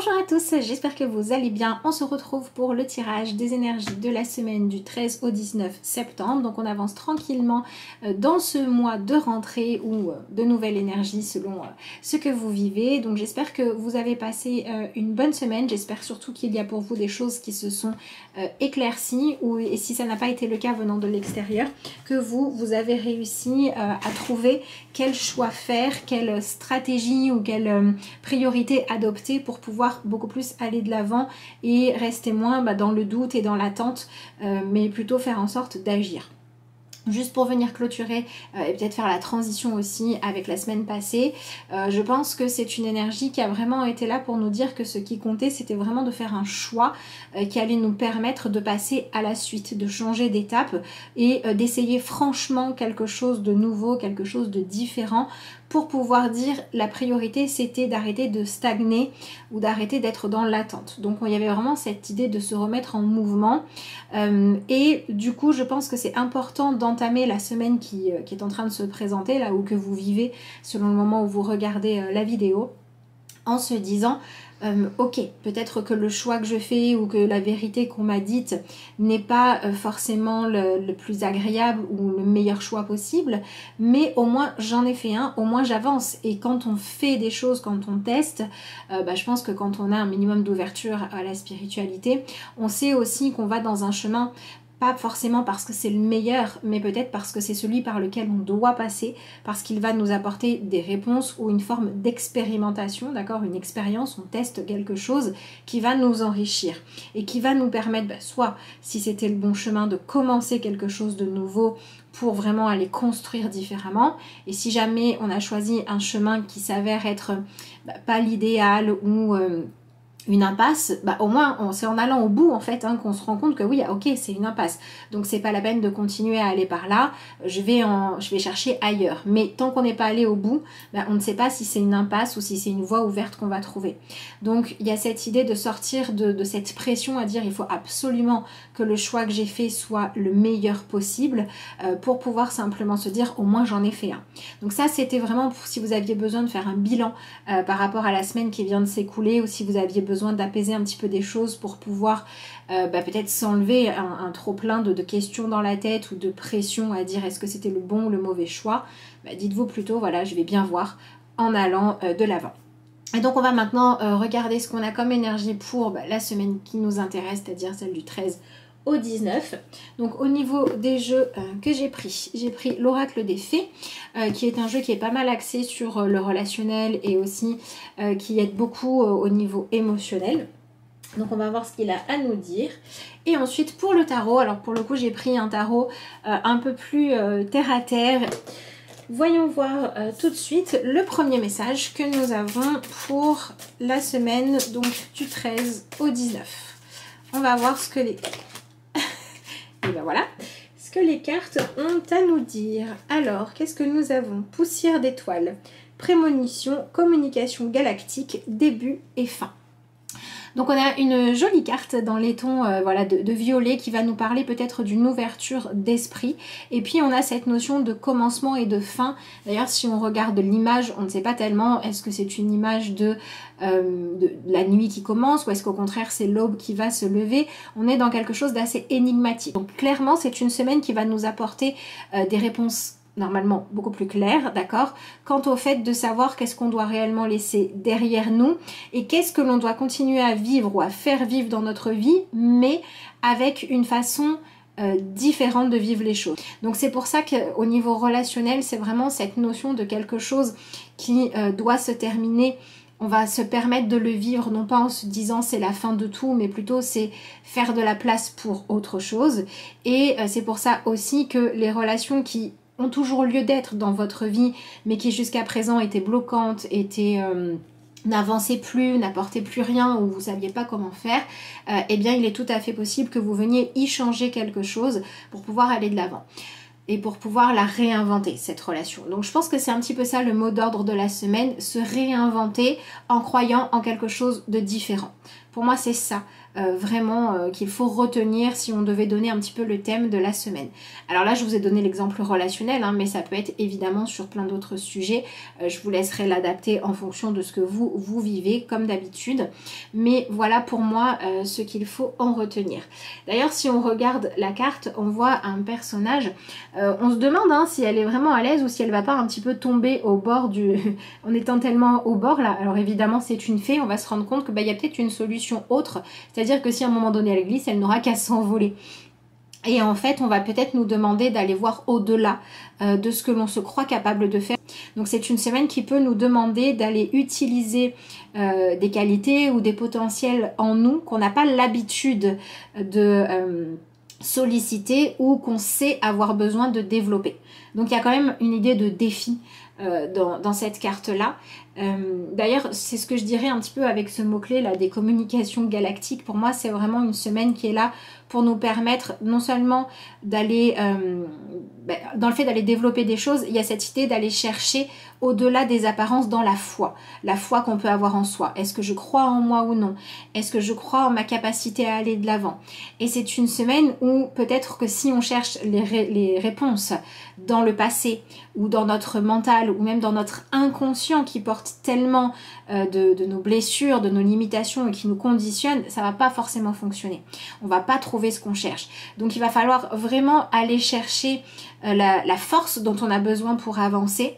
Bonjour à tous, j'espère que vous allez bien. On se retrouve pour le tirage des énergies de la semaine du 13 au 19 septembre. Donc on avance tranquillement dans ce mois de rentrée ou de nouvelle énergie selon ce que vous vivez. Donc j'espère que vous avez passé une bonne semaine. J'espère surtout qu'il y a pour vous des choses qui se sont éclaircies et si ça n'a pas été le cas venant de l'extérieur, que vous avez réussi à trouver quel choix faire, quelle stratégie ou quelle priorité adopter pour pouvoir beaucoup plus aller de l'avant et rester moins dans le doute et dans l'attente, mais plutôt faire en sorte d'agir. Juste pour venir clôturer et peut-être faire la transition aussi avec la semaine passée, je pense que c'est une énergie qui a vraiment été là pour nous dire que ce qui comptait, c'était vraiment de faire un choix qui allait nous permettre de passer à la suite, de changer d'étape et d'essayer franchement quelque chose de nouveau, quelque chose de différent pour pouvoir dire la priorité c'était d'arrêter de stagner ou d'arrêter d'être dans l'attente. Donc il y avait vraiment cette idée de se remettre en mouvement et du coup je pense que c'est important d'entamer la semaine qui est en train de se présenter là où que vous vivez selon le moment où vous regardez la vidéo en se disant ok, peut-être que le choix que je fais ou que la vérité qu'on m'a dite n'est pas forcément le plus agréable ou le meilleur choix possible, mais au moins j'en ai fait un, au moins j'avance. Et quand on fait des choses, quand on teste, je pense que quand on a un minimum d'ouverture à la spiritualité, on sait aussi qu'on va dans un chemin pas forcément parce que c'est le meilleur, mais peut-être parce que c'est celui par lequel on doit passer, parce qu'il va nous apporter des réponses ou une forme d'expérimentation, d'accord, une expérience, on teste quelque chose qui va nous enrichir et qui va nous permettre, soit si c'était le bon chemin, de commencer quelque chose de nouveau pour vraiment aller construire différemment, et si jamais on a choisi un chemin qui s'avère être pas l'idéal ou une impasse, au moins c'est en allant au bout en fait qu'on se rend compte que oui, ok, c'est une impasse, donc c'est pas la peine de continuer à aller par là, je vais chercher ailleurs. Mais tant qu'on n'est pas allé au bout, on ne sait pas si c'est une impasse ou si c'est une voie ouverte qu'on va trouver. Donc il y a cette idée de sortir de cette pression à dire il faut absolument que le choix que j'ai fait soit le meilleur possible pour pouvoir simplement se dire au moins j'en ai fait un. Donc ça c'était vraiment pour si vous aviez besoin de faire un bilan par rapport à la semaine qui vient de s'écouler, ou si vous aviez besoin d'apaiser un petit peu des choses pour pouvoir peut-être s'enlever un trop plein de questions dans la tête ou de pression à dire est-ce que c'était le bon ou le mauvais choix, dites-vous plutôt voilà, je vais bien voir en allant de l'avant. Et donc on va maintenant regarder ce qu'on a comme énergie pour la semaine qui nous intéresse, c'est-à-dire celle du 13 au 19. Donc au niveau des jeux que j'ai pris l'Oracle des Fées, qui est un jeu qui est pas mal axé sur le relationnel et aussi qui aide beaucoup au niveau émotionnel. Donc on va voir ce qu'il a à nous dire. Et ensuite pour le tarot, alors pour le coup j'ai pris un tarot un peu plus terre à terre. Voyons voir tout de suite le premier message que nous avons pour la semaine donc du 13 au 19. On va voir ce que les... Et voilà, ce que les cartes ont à nous dire. Alors, qu'est-ce que nous avons? Poussière d'étoiles, prémonition, communication galactique, début et fin. Donc on a une jolie carte dans les tons de violet qui va nous parler peut-être d'une ouverture d'esprit. Et puis on a cette notion de commencement et de fin. D'ailleurs si on regarde l'image, on ne sait pas tellement est-ce que c'est une image de la nuit qui commence ou est-ce qu'au contraire c'est l'aube qui va se lever. On est dans quelque chose d'assez énigmatique. Donc clairement c'est une semaine qui va nous apporter des réponses normalement beaucoup plus clair, d'accord, quant au fait de savoir qu'est-ce qu'on doit réellement laisser derrière nous et qu'est-ce que l'on doit continuer à vivre ou à faire vivre dans notre vie, mais avec une façon différente de vivre les choses. Donc c'est pour ça qu'au niveau relationnel, c'est vraiment cette notion de quelque chose qui doit se terminer. On va se permettre de le vivre, non pas en se disant c'est la fin de tout, mais plutôt c'est faire de la place pour autre chose. Et c'est pour ça aussi que les relations qui ont toujours lieu d'être dans votre vie, mais qui jusqu'à présent étaient bloquantes, n'avançaient plus, n'apportaient plus rien ou vous ne saviez pas comment faire, eh bien il est tout à fait possible que vous veniez y changer quelque chose pour pouvoir aller de l'avant et pour pouvoir la réinventer, cette relation. Donc je pense que c'est un petit peu ça le mot d'ordre de la semaine, se réinventer en croyant en quelque chose de différent. Pour moi, c'est ça vraiment qu'il faut retenir si on devait donner un petit peu le thème de la semaine. Alors là, je vous ai donné l'exemple relationnel, hein, mais ça peut être évidemment sur plein d'autres sujets. Je vous laisserai l'adapter en fonction de ce que vous vivez, comme d'habitude. Mais voilà pour moi ce qu'il faut en retenir. D'ailleurs, si on regarde la carte, on voit un personnage. On se demande hein, si elle est vraiment à l'aise ou si elle va pas un petit peu tomber au bord du... en étant tellement au bord là. Alors évidemment, c'est une fée. On va se rendre compte que il y a peut-être une solution autre. C'est-à-dire que si à un moment donné elle glisse, elle n'aura qu'à s'envoler. Et en fait, on va peut-être nous demander d'aller voir au-delà de ce que l'on se croit capable de faire. Donc c'est une semaine qui peut nous demander d'aller utiliser des qualités ou des potentiels en nous qu'on n'a pas l'habitude de solliciter ou qu'on sait avoir besoin de développer. Donc il y a quand même une idée de défi dans cette carte-là. D'ailleurs, c'est ce que je dirais un petit peu avec ce mot-clé là des communications galactiques. Pour moi, c'est vraiment une semaine qui est là pour nous permettre non seulement d'aller, dans le fait d'aller développer des choses, il y a cette idée d'aller chercher au-delà des apparences dans la foi qu'on peut avoir en soi. Est-ce que je crois en moi ou non? Est-ce que je crois en ma capacité à aller de l'avant? Et c'est une semaine où peut-être que si on cherche les réponses dans le passé ou dans notre mental ou même dans notre inconscient qui porte tellement de nos blessures, de nos limitations et qui nous conditionnent, ça va pas forcément fonctionner. On va pas trouver ce qu'on cherche. Donc il va falloir vraiment aller chercher la force dont on a besoin pour avancer,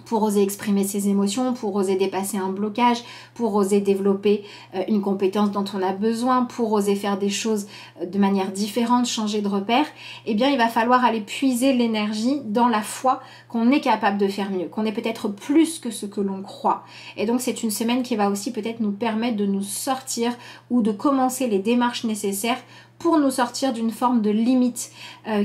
pour oser exprimer ses émotions, pour oser dépasser un blocage, pour oser développer une compétence dont on a besoin, pour oser faire des choses de manière différente, changer de repère, eh bien il va falloir aller puiser l'énergie dans la foi qu'on est capable de faire mieux, qu'on est peut-être plus que ce que l'on croit. Et donc c'est une semaine qui va aussi peut-être nous permettre de nous sortir ou de commencer les démarches nécessaires pour nous sortir d'une forme de limite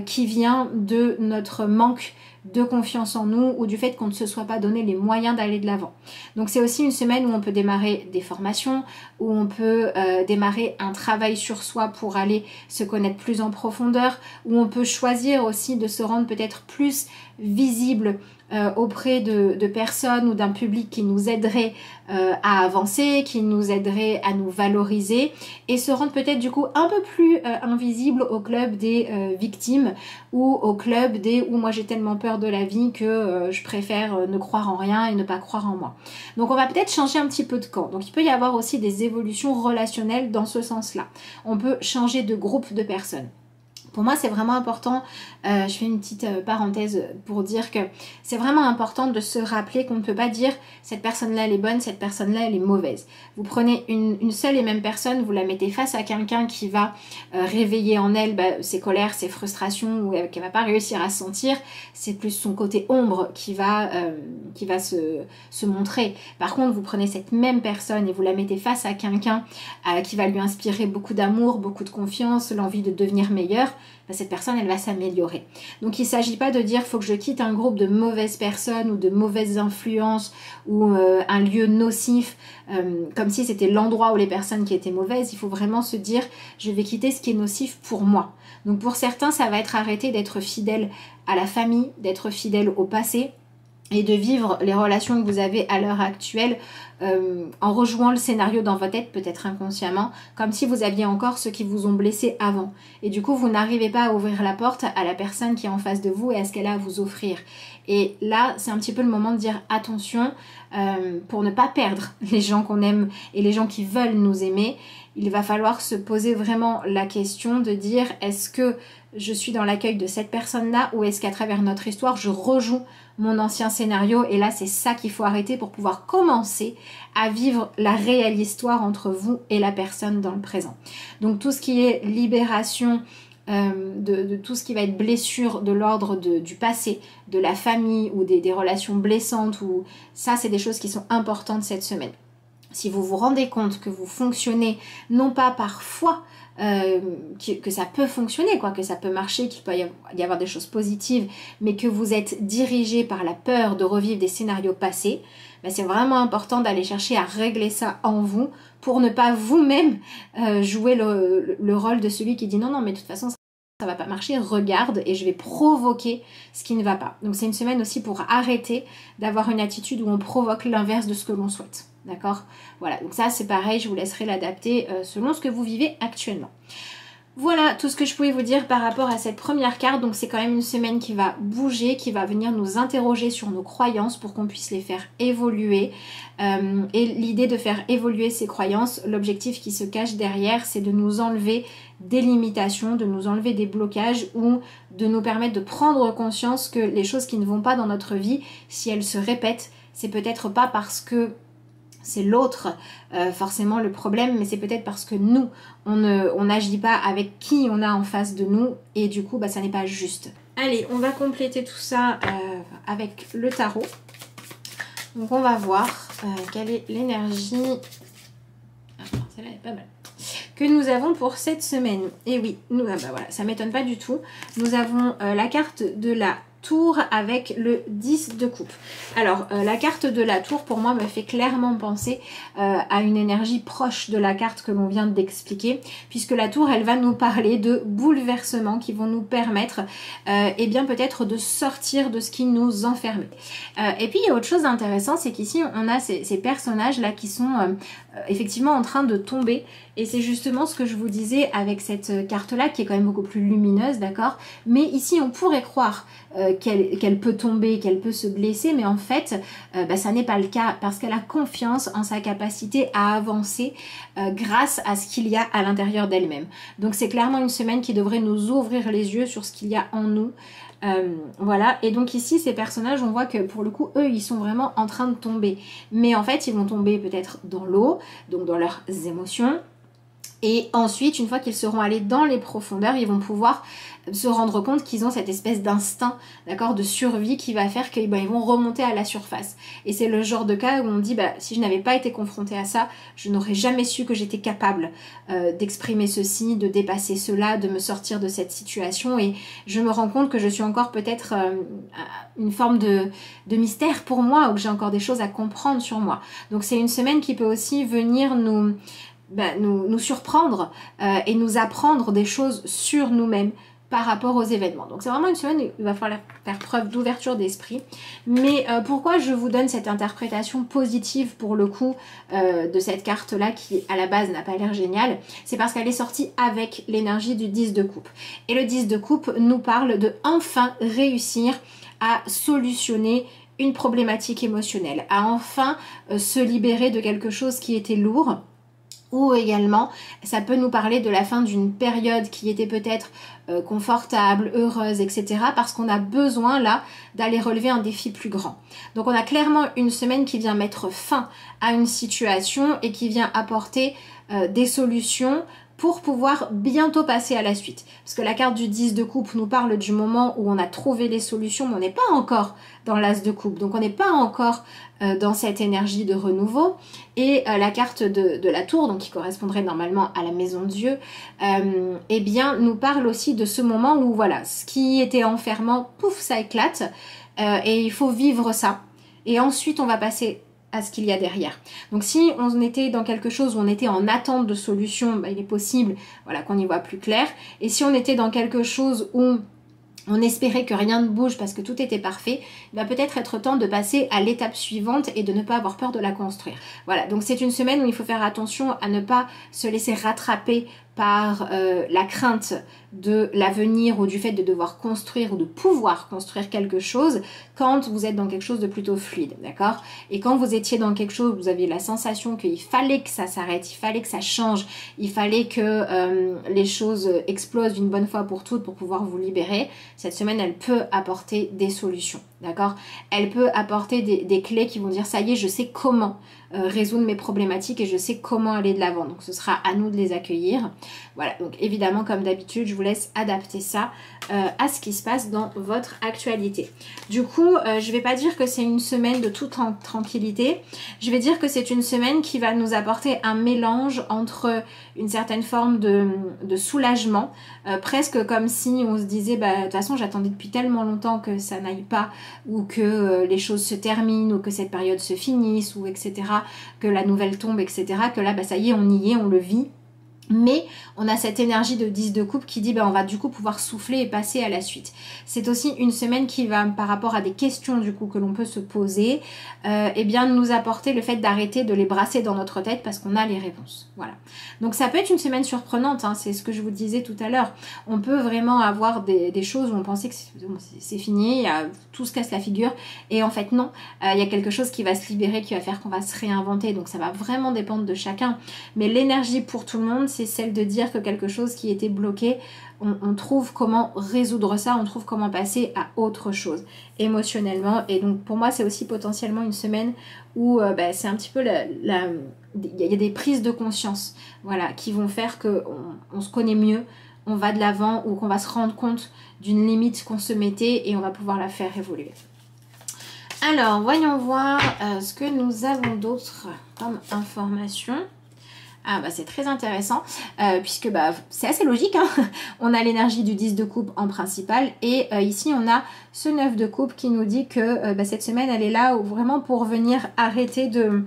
qui vient de notre manque de confiance en nous ou du fait qu'on ne se soit pas donné les moyens d'aller de l'avant. Donc c'est aussi une semaine où on peut démarrer des formations, où on peut démarrer un travail sur soi pour aller se connaître plus en profondeur, où on peut choisir aussi de se rendre peut-être plus visible auprès de personnes ou d'un public qui nous aiderait à avancer, qui nous aiderait à nous valoriser et se rendre peut-être du coup un peu plus invisible au club des victimes ou au club des où moi j'ai tellement peur de la vie que je préfère ne croire en rien et ne pas croire en moi. Donc on va peut-être changer un petit peu de camp. Donc il peut y avoir aussi des évolutions relationnelles dans ce sens-là. On peut changer de groupe de personnes. Pour moi, c'est vraiment important, je fais une petite parenthèse pour dire que c'est vraiment important de se rappeler qu'on ne peut pas dire cette personne-là elle est bonne, cette personne-là elle est mauvaise. Vous prenez une seule et même personne, vous la mettez face à quelqu'un qui va réveiller en elle ses colères, ses frustrations ou qu'elle va pas réussir à sentir, c'est plus son côté ombre qui va se montrer. Par contre, vous prenez cette même personne et vous la mettez face à quelqu'un qui va lui inspirer beaucoup d'amour, beaucoup de confiance, l'envie de devenir meilleur, cette personne elle va s'améliorer. Donc il ne s'agit pas de dire faut que je quitte un groupe de mauvaises personnes ou de mauvaises influences ou un lieu nocif comme si c'était l'endroit où les personnes qui étaient mauvaises. Il faut vraiment se dire je vais quitter ce qui est nocif pour moi. Donc pour certains ça va être arrêter d'être fidèle à la famille, d'être fidèle au passé et de vivre les relations que vous avez à l'heure actuelle en rejouant le scénario dans votre tête, peut-être inconsciemment, comme si vous aviez encore ceux qui vous ont blessé avant. Et du coup, vous n'arrivez pas à ouvrir la porte à la personne qui est en face de vous et à ce qu'elle a à vous offrir. Et là, c'est un petit peu le moment de dire attention, pour ne pas perdre les gens qu'on aime et les gens qui veulent nous aimer, il va falloir se poser vraiment la question de dire est-ce que je suis dans l'accueil de cette personne-là ou est-ce qu'à travers notre histoire, je rejoue mon ancien scénario et là, c'est ça qu'il faut arrêter pour pouvoir commencer à vivre la réelle histoire entre vous et la personne dans le présent. Donc tout ce qui est libération de tout ce qui va être blessure de l'ordre du passé, de la famille ou des relations blessantes, ou ça, c'est des choses qui sont importantes cette semaine. Si vous vous rendez compte que vous fonctionnez non pas par foi, que ça peut fonctionner, que ça peut marcher, qu'il peut y avoir des choses positives, mais que vous êtes dirigé par la peur de revivre des scénarios passés, c'est vraiment important d'aller chercher à régler ça en vous pour ne pas vous-même jouer le rôle de celui qui dit non, mais de toute façon ça va pas marcher, regarde et je vais provoquer ce qui ne va pas. Donc c'est une semaine aussi pour arrêter d'avoir une attitude où on provoque l'inverse de ce que l'on souhaite. d'accord? Voilà, donc ça c'est pareil, je vous laisserai l'adapter selon ce que vous vivez actuellement. Voilà tout ce que je pouvais vous dire par rapport à cette première carte. Donc c'est quand même une semaine qui va bouger, qui va venir nous interroger sur nos croyances pour qu'on puisse les faire évoluer. Et l'idée de faire évoluer ces croyances, l'objectif qui se cache derrière, c'est de nous enlever des limitations, de nous enlever des blocages ou de nous permettre de prendre conscience que les choses qui ne vont pas dans notre vie, si elles se répètent, c'est peut-être pas parce que c'est l'autre forcément le problème, mais c'est peut-être parce que nous, on n'agit pas avec qui on a en face de nous et du coup, ça n'est pas juste. Allez, on va compléter tout ça avec le tarot. Donc on va voir quelle est l'énergie... celle-là est pas mal. Que nous avons pour cette semaine. Et oui, voilà, ça m'étonne pas du tout. Nous avons la carte de la tour avec le 10 de coupe. Alors la carte de la tour pour moi me fait clairement penser à une énergie proche de la carte que l'on vient d'expliquer, puisque la tour elle va nous parler de bouleversements qui vont nous permettre et bien peut-être de sortir de ce qui nous enfermait. Et puis il y a autre chose d'intéressant, c'est qu'ici on a ces personnages là qui sont effectivement en train de tomber, et c'est justement ce que je vous disais avec cette carte là qui est quand même beaucoup plus lumineuse, d'accord, mais ici on pourrait croire qu'elle peut tomber, qu'elle peut se blesser, mais en fait ça n'est pas le cas parce qu'elle a confiance en sa capacité à avancer grâce à ce qu'il y a à l'intérieur d'elle-même. Donc c'est clairement une semaine qui devrait nous ouvrir les yeux sur ce qu'il y a en nous. Voilà, et donc ici ces personnages, on voit que pour le coup eux ils sont vraiment en train de tomber, mais en fait ils vont tomber peut-être dans l'eau, donc dans leurs émotions. Et ensuite, une fois qu'ils seront allés dans les profondeurs, ils vont pouvoir se rendre compte qu'ils ont cette espèce d'instinct, d'accord, de survie qui va faire qu'ils vont remonter à la surface. Et c'est le genre de cas où on dit, si je n'avais pas été confrontée à ça, je n'aurais jamais su que j'étais capable d'exprimer ceci, de dépasser cela, de me sortir de cette situation. Et je me rends compte que je suis encore peut-être une forme de mystère pour moi, ou que j'ai encore des choses à comprendre sur moi. Donc c'est une semaine qui peut aussi venir nous surprendre et nous apprendre des choses sur nous-mêmes par rapport aux événements. Donc c'est vraiment une semaine où il va falloir faire preuve d'ouverture d'esprit. Mais pourquoi je vous donne cette interprétation positive pour le coup de cette carte-là qui à la base n'a pas l'air géniale, c'est parce qu'elle est sortie avec l'énergie du 10 de coupe. Et le 10 de coupe nous parle de enfin réussir à solutionner une problématique émotionnelle, à enfin se libérer de quelque chose qui était lourd. Ou également, ça peut nous parler de la fin d'une période qui était peut-être confortable, heureuse, etc. Parce qu'on a besoin là d'aller relever un défi plus grand. Donc on a clairement une semaine qui vient mettre fin à une situation et qui vient apporter des solutions pour pouvoir bientôt passer à la suite. Parce que la carte du 10 de coupe nous parle du moment où on a trouvé les solutions, mais on n'est pas encore dans l'as de coupe. Donc on n'est pas encore dans cette énergie de renouveau. Et la carte de la tour, donc qui correspondrait normalement à la maison de Dieu, eh bien nous parle aussi de ce moment où voilà, ce qui était enfermant, pouf, ça éclate. Et il faut vivre ça. Et ensuite on va passer à ce qu'il y a derrière. Donc si on était dans quelque chose où on était en attente de solution, il est possible qu'on y voit plus clair. Et si on était dans quelque chose où on espérait que rien ne bouge parce que tout était parfait, il va peut-être être temps de passer à l'étape suivante et de ne pas avoir peur de la construire. Voilà, donc c'est une semaine où il faut faire attention à ne pas se laisser rattraper par la crainte de l'avenir ou du fait de devoir construire ou de pouvoir construire quelque chose quand vous êtes dans quelque chose de plutôt fluide, d'accord? Et quand vous étiez dans quelque chose où vous aviez la sensation qu'il fallait que ça s'arrête, il fallait que ça change, il fallait que les choses explosent d'une bonne fois pour toutes pour pouvoir vous libérer, cette semaine elle peut apporter des solutions, d'accord? Elle peut apporter des clés qui vont dire ça y est, je sais comment résoudre mes problématiques et je sais comment aller de l'avant. Donc ce sera à nous de les accueillir. Voilà, donc évidemment comme d'habitude je vous laisse adapter ça à ce qui se passe dans votre actualité. Du coup je vais pas dire que c'est une semaine de toute tranquillité, je vais dire que c'est une semaine qui va nous apporter un mélange entre une certaine forme de soulagement, presque comme si on se disait de toute façon j'attendais depuis tellement longtemps que ça n'aille pas, ou que les choses se terminent, ou que cette période se finisse, ou etc., que la nouvelle tombe, etc., que là ça y est, on y est, on le vit. Mais on a cette énergie de 10 de coupe qui dit ben, on va du coup pouvoir souffler et passer à la suite. C'est aussi une semaine qui va, par rapport à des questions du coup que l'on peut se poser, eh bien nous apporter le fait d'arrêter de les brasser dans notre tête parce qu'on a les réponses. Voilà. Donc ça peut être une semaine surprenante, hein, c'est ce que je vous disais tout à l'heure. On peut vraiment avoir des choses où on pensait que c'est fini, tout se casse la figure, et en fait non, il y a quelque chose qui va se libérer, qui va faire qu'on va se réinventer. Donc ça va vraiment dépendre de chacun. Mais l'énergie pour tout le monde, c'est celle de dire que quelque chose qui était bloqué, on trouve comment résoudre ça, on trouve comment passer à autre chose émotionnellement. Et donc pour moi c'est aussi potentiellement une semaine où c'est un petit peu il y a des prises de conscience, voilà, qui vont faire qu'on se connaît mieux, on va de l'avant, ou qu'on va se rendre compte d'une limite qu'on se mettait et on va pouvoir la faire évoluer. Alors voyons voir ce que nous avons d'autre comme information. Ah bah c'est très intéressant puisque c'est assez logique, hein. On a l'énergie du 10 de coupe en principal et ici on a ce 9 de coupe qui nous dit que cette semaine elle est là vraiment pour venir arrêter de...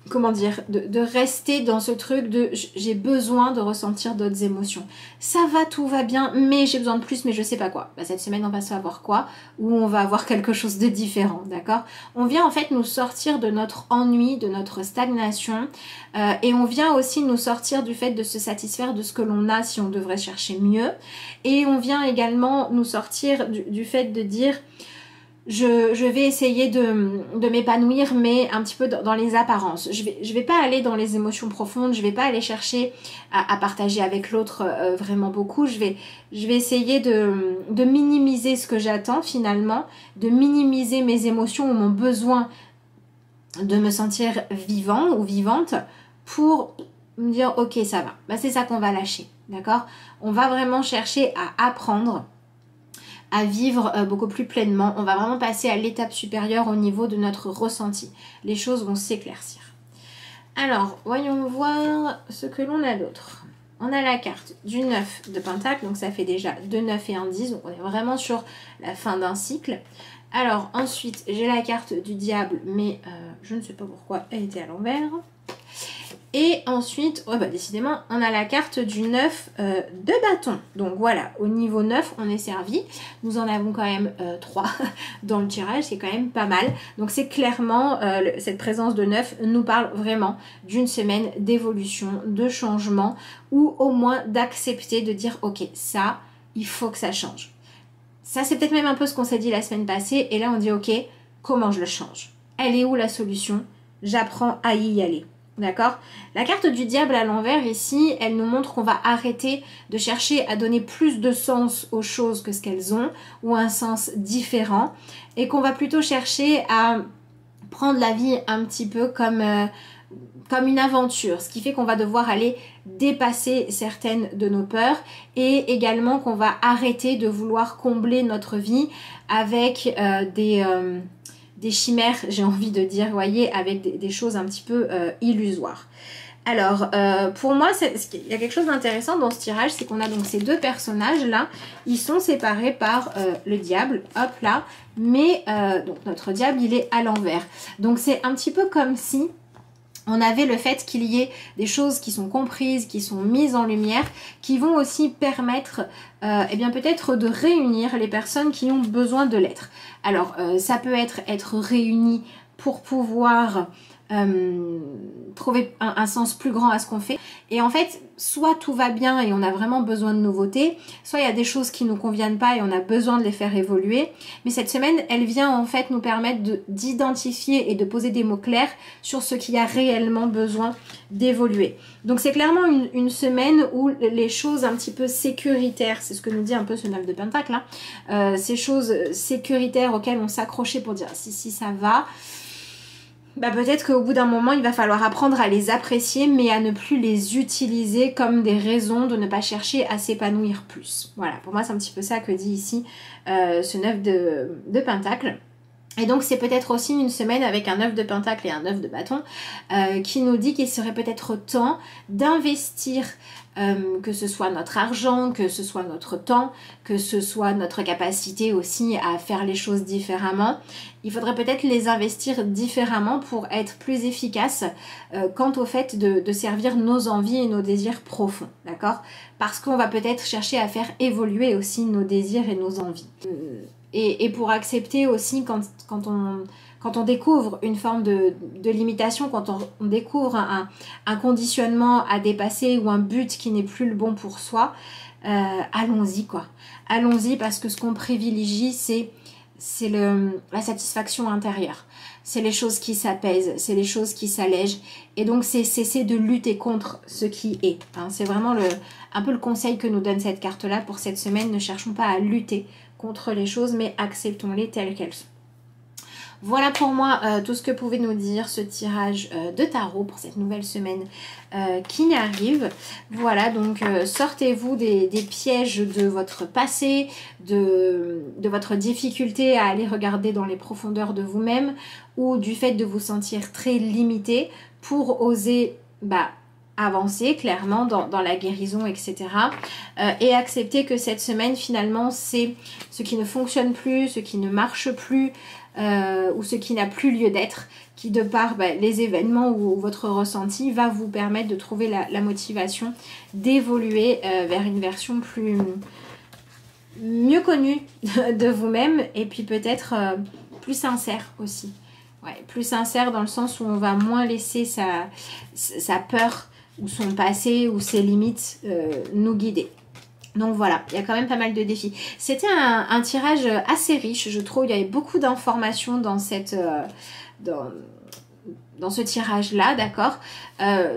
Comment dire, de rester dans ce truc de j'ai besoin de ressentir d'autres émotions. Ça va, tout va bien, mais j'ai besoin de plus, mais je sais pas quoi. Cette semaine, on va savoir quoi, ou on va avoir quelque chose de différent, d'accord? On vient en fait nous sortir de notre ennui, de notre stagnation, et on vient aussi nous sortir du fait de se satisfaire de ce que l'on a si on devrait chercher mieux. Et on vient également nous sortir du fait de dire... Je vais essayer de m'épanouir, mais un petit peu dans les apparences. Je vais pas aller dans les émotions profondes, je vais pas aller chercher à partager avec l'autre vraiment beaucoup. Je vais essayer de minimiser ce que j'attends finalement, de minimiser mes émotions ou mon besoin de me sentir vivant ou vivante pour me dire ok ça va, c'est ça qu'on va lâcher, d'accord? On va vraiment chercher à apprendre à vivre beaucoup plus pleinement. On va vraiment passer à l'étape supérieure au niveau de notre ressenti. Les choses vont s'éclaircir. Alors, voyons voir ce que l'on a d'autre. On a la carte du 9 de Pentacle, donc ça fait déjà 2 9 et un 10, donc on est vraiment sur la fin d'un cycle. Alors ensuite, j'ai la carte du diable, mais je ne sais pas pourquoi elle était à l'envers. Et ensuite, décidément, on a la carte du 9 de bâton. Donc voilà, au niveau 9, on est servi. Nous en avons quand même 3 dans le tirage, c'est quand même pas mal. Donc c'est clairement, cette présence de 9 nous parle vraiment d'une semaine d'évolution, de changement, ou au moins d'accepter, de dire ok, ça, il faut que ça change. Ça, c'est peut-être même un peu ce qu'on s'est dit la semaine passée. Et là, on dit ok, comment je le change? Elle est où la solution? J'apprends à y aller. D'accord? La carte du diable à l'envers ici, elle nous montre qu'on va arrêter de chercher à donner plus de sens aux choses que ce qu'elles ont, ou un sens différent, et qu'on va plutôt chercher à prendre la vie un petit peu comme une aventure, ce qui fait qu'on va devoir aller dépasser certaines de nos peurs, et également qu'on va arrêter de vouloir combler notre vie avec des chimères, j'ai envie de dire, voyez, avec des choses un petit peu illusoires. Alors, pour moi, il y a quelque chose d'intéressant dans ce tirage, c'est qu'on a donc ces deux personnages-là, ils sont séparés par le diable, hop là, mais donc notre diable, il est à l'envers. Donc c'est un petit peu comme si on avait le fait qu'il y ait des choses qui sont comprises, qui sont mises en lumière, qui vont aussi permettre peut-être de réunir les personnes qui ont besoin de l'être. Alors, ça peut être réuni pour pouvoir trouver un sens plus grand à ce qu'on fait. Et en fait, soit tout va bien et on a vraiment besoin de nouveautés, soit il y a des choses qui ne nous conviennent pas et on a besoin de les faire évoluer. Mais cette semaine, elle vient en fait nous permettre d'identifier et de poser des mots clairs sur ce qui a réellement besoin d'évoluer. Donc c'est clairement une semaine où les choses un petit peu sécuritaires, c'est ce que nous dit un peu ce 9 de Pentacle, hein, ces choses sécuritaires auxquelles on s'accrochait pour dire si ça va, peut-être qu'au bout d'un moment, il va falloir apprendre à les apprécier, mais à ne plus les utiliser comme des raisons de ne pas chercher à s'épanouir plus. Voilà, pour moi, c'est un petit peu ça que dit ici ce 9 de Pentacle. Et donc c'est peut-être aussi une semaine avec un 9 de pentacle et un 9 de bâton qui nous dit qu'il serait peut-être temps d'investir que ce soit notre argent, que ce soit notre temps, que ce soit notre capacité aussi à faire les choses différemment. Il faudrait peut-être les investir différemment pour être plus efficace quant au fait de servir nos envies et nos désirs profonds, d'accord? Parce qu'on va peut-être chercher à faire évoluer aussi nos désirs et nos envies. Et pour accepter aussi quand on découvre une forme de limitation, quand on découvre un conditionnement à dépasser ou un but qui n'est plus le bon pour soi, allons-y quoi. Allons-y parce que ce qu'on privilégie, c'est la satisfaction intérieure. C'est les choses qui s'apaisent, c'est les choses qui s'allègent. Et donc, c'est cesser de lutter contre ce qui est. Hein. C'est vraiment un peu le conseil que nous donne cette carte-là pour cette semaine. Ne cherchons pas à lutter contre les choses, mais acceptons-les telles qu'elles sont. Voilà pour moi tout ce que pouvait nous dire ce tirage de tarot pour cette nouvelle semaine qui arrive. Voilà, donc sortez-vous des pièges de votre passé, de votre difficulté à aller regarder dans les profondeurs de vous-même ou du fait de vous sentir très limité pour oser avancer clairement dans la guérison, etc. Et accepter que cette semaine, finalement, c'est ce qui ne fonctionne plus, ce qui ne marche plus, ou ce qui n'a plus lieu d'être, qui de par les événements ou votre ressenti va vous permettre de trouver la motivation d'évoluer vers une version mieux connue de vous-même et puis peut-être plus sincère aussi. Ouais, plus sincère dans le sens où on va moins laisser sa peur ou son passé ou ses limites nous guider. Donc voilà, il y a quand même pas mal de défis. C'était un tirage assez riche, je trouve. Il y avait beaucoup d'informations dans dans ce tirage-là, d'accord.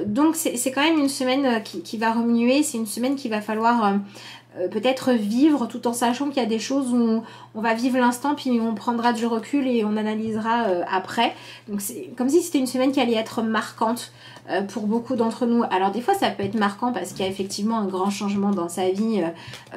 Donc c'est quand même une semaine qui va remuer. C'est une semaine qu'il va falloir peut-être vivre tout en sachant qu'il y a des choses où on va vivre l'instant puis on prendra du recul et on analysera après. Donc c'est comme si c'était une semaine qui allait être marquante pour beaucoup d'entre nous. Alors des fois ça peut être marquant parce qu'il y a effectivement un grand changement dans sa vie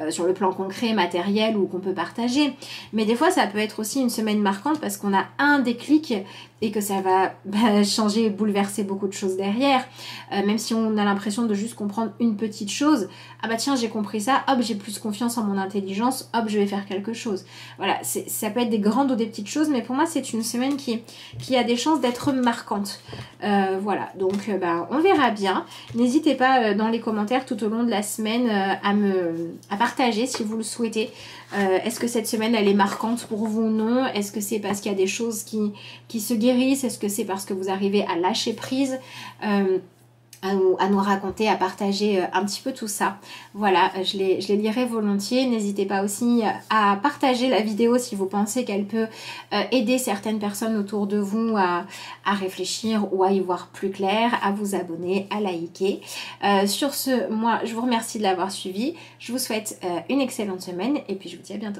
sur le plan concret, matériel ou qu'on peut partager. Mais des fois ça peut être aussi une semaine marquante parce qu'on a un déclic et que ça va changer et bouleverser beaucoup de choses derrière. Même si on a l'impression de juste comprendre une petite chose. Ah bah tiens, j'ai compris ça, hop, j'ai plus confiance en mon intelligence, hop, je vais faire quelque chose. Voilà, ça peut être des grandes ou des petites choses, mais pour moi, c'est une semaine qui a des chances d'être marquante. Voilà, donc on verra bien. N'hésitez pas dans les commentaires tout au long de la semaine à partager si vous le souhaitez. Est-ce que cette semaine, elle est marquante pour vous ou non? Est-ce que c'est parce qu'il y a des choses qui se guérissent? Est-ce que c'est parce que vous arrivez à lâcher prise? À nous raconter, à partager un petit peu tout ça. Voilà, je les lirai volontiers. N'hésitez pas aussi à partager la vidéo si vous pensez qu'elle peut aider certaines personnes autour de vous à réfléchir ou à y voir plus clair, à vous abonner, à liker. Sur ce, moi, je vous remercie de l'avoir suivi. Je vous souhaite une excellente semaine et puis je vous dis à bientôt.